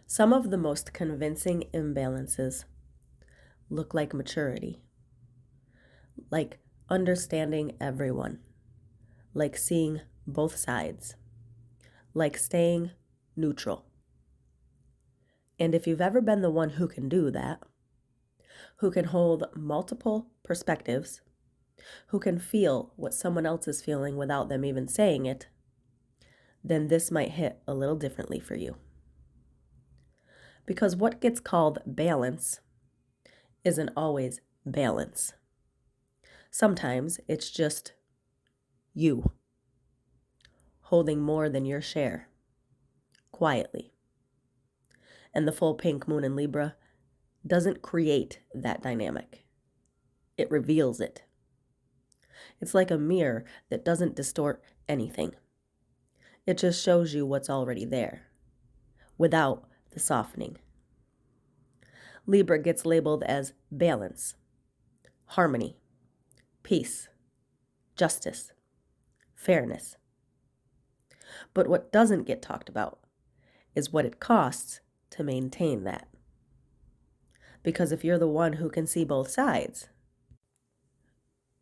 Some of the most convincing imbalances look like maturity, like understanding everyone, like seeing both sides, like staying neutral. And if you've ever been the one who can do that, who can hold multiple perspectives, who can feel what someone else is feeling without them even saying it, then this might hit a little differently for you. Because what gets called balance isn't always balance. Sometimes it's just you holding more than your share, quietly. And the full pink moon in Libra doesn't create that dynamic. It reveals it. It's like a mirror that doesn't distort anything. It just shows you what's already there, without the softening. Libra gets labeled as balance, harmony, peace, justice, fairness. But what doesn't get talked about is what it costs to maintain that. Because if you're the one who can see both sides,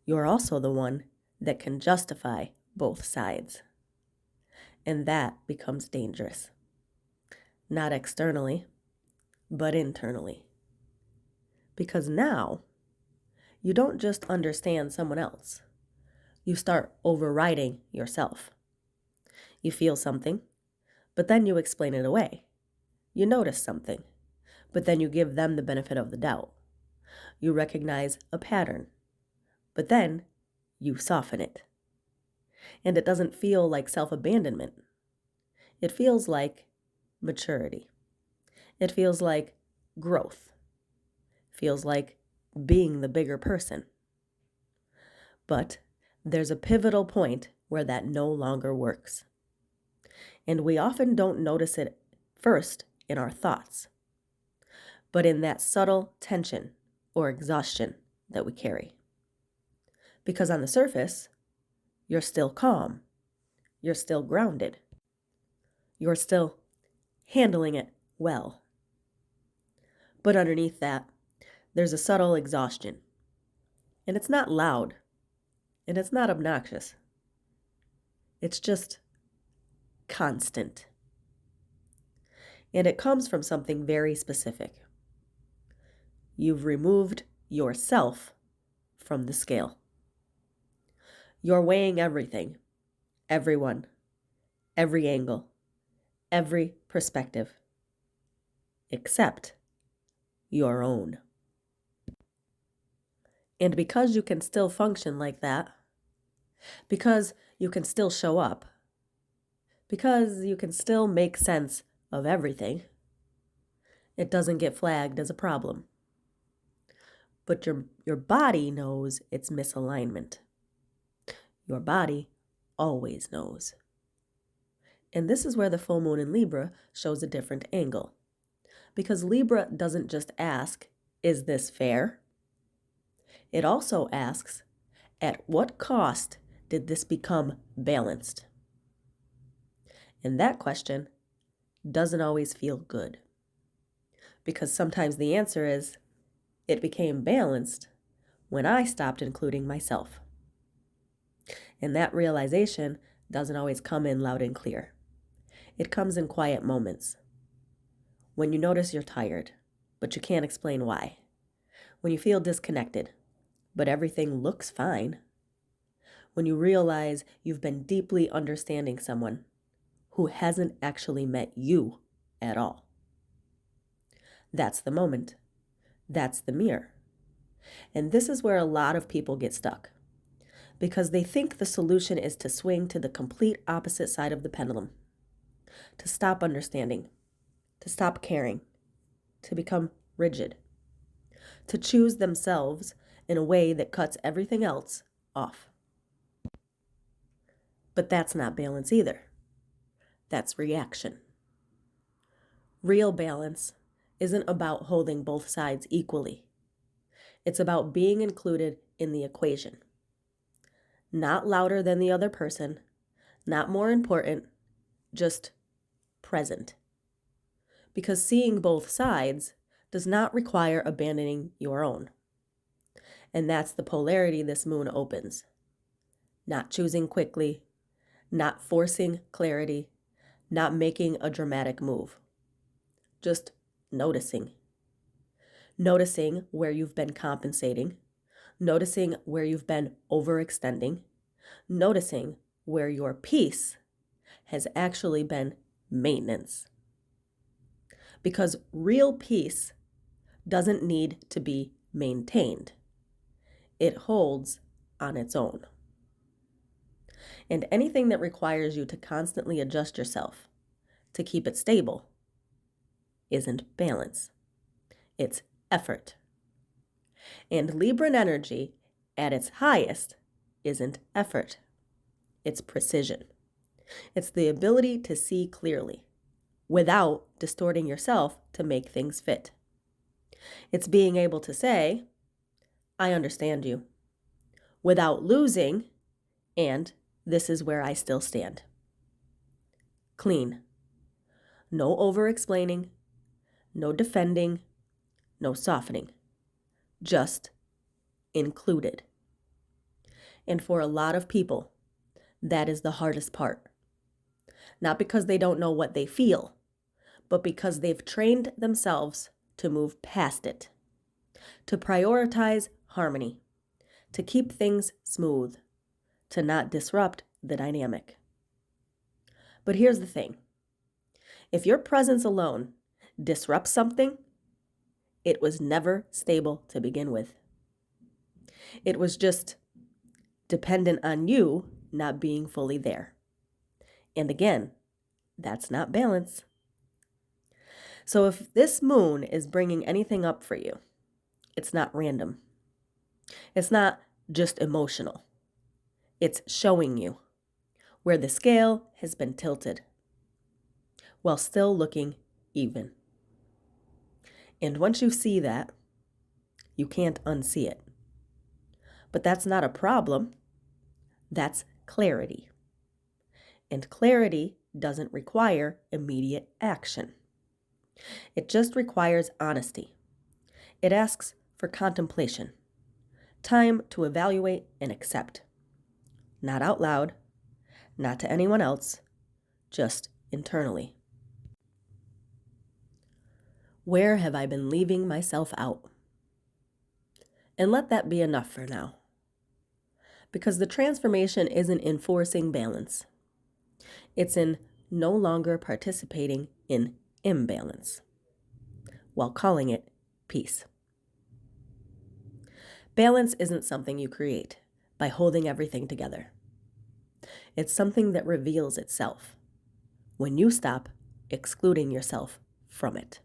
you're also the one that can justify both sides. And that becomes dangerous. Not externally, but internally. Because now, you don't just understand someone else. You start overriding yourself. You feel something, but then you explain it away. You notice something, but then you give them the benefit of the doubt. You recognize a pattern, but then you soften it. And it doesn't feel like self-abandonment. It feels like maturity. It feels like growth. It feels like being the bigger person. But there's a pivotal point where that no longer works. And we often don't notice it first in our thoughts, but in that subtle tension or exhaustion that we carry. Because on the surface, you're still calm. You're still grounded. You're still handling it well. But underneath that, there's a subtle exhaustion. And it's not loud. And it's not obnoxious. It's just constant. And it comes from something very specific. You've removed yourself from the scale. You're weighing everything, everyone, every angle, every perspective, except your own. And because you can still function like that, because you can still show up, because you can still make sense of everything, it doesn't get flagged as a problem. But your body knows it's misalignment. Your body always knows. And this is where the full moon in Libra shows a different angle. Because Libra doesn't just ask, is this fair? It also asks, at what cost did this become balanced? And that question doesn't always feel good. Because sometimes the answer is, it became balanced when I stopped including myself. And that realization doesn't always come in loud and clear. It comes in quiet moments. When you notice you're tired, but you can't explain why. When you feel disconnected, but everything looks fine. When you realize you've been deeply understanding someone who hasn't actually met you at all. That's the moment. That's the mirror. And this is where a lot of people get stuck. Because they think the solution is to swing to the complete opposite side of the pendulum. To stop understanding. To stop caring. To become rigid. To choose themselves in a way that cuts everything else off. But that's not balance either. That's reaction. Real balance isn't about holding both sides equally. It's about being included in the equation. Not louder than the other person, not more important, just present. because seeing both sides does not require abandoning your own. And that's the polarity this moon opens. Not choosing quickly, not forcing clarity, not making a dramatic move. Just noticing. Noticing where you've been compensating, noticing where you've been overextending, noticing where your peace has actually been maintenance. Because real peace doesn't need to be maintained. It holds on its own. And anything that requires you to constantly adjust yourself to keep it stable isn't balance. It's effort. And Libran energy at its highest isn't effort. It's precision. It's the ability to see clearly without distorting yourself to make things fit. It's being able to say, I understand you, without losing, and this is where I still stand. Clean. No over-explaining, no defending, no softening. Just included. And for a lot of people, that is the hardest part. Not because they don't know what they feel, but because they've trained themselves to move past it, to prioritize harmony, to keep things smooth, to not disrupt the dynamic. But here's the thing. If your presence alone disrupts something, it was never stable to begin with. It was just dependent on you not being fully there. And again, that's not balance. So if this moon is bringing anything up for you, it's not random. It's not just emotional. It's showing you where the scale has been tilted while still looking even. And once you see that, you can't unsee it. But that's not a problem. That's clarity. And clarity doesn't require immediate action. It just requires honesty. It asks for contemplation, time to evaluate and accept. Not out loud, not to anyone else, just internally. Where have I been leaving myself out? And let that be enough for now. Because the transformation isn't in forcing balance. It's in no longer participating in imbalance, while calling it peace. Balance isn't something you create by holding everything together. It's something that reveals itself when you stop excluding yourself from it.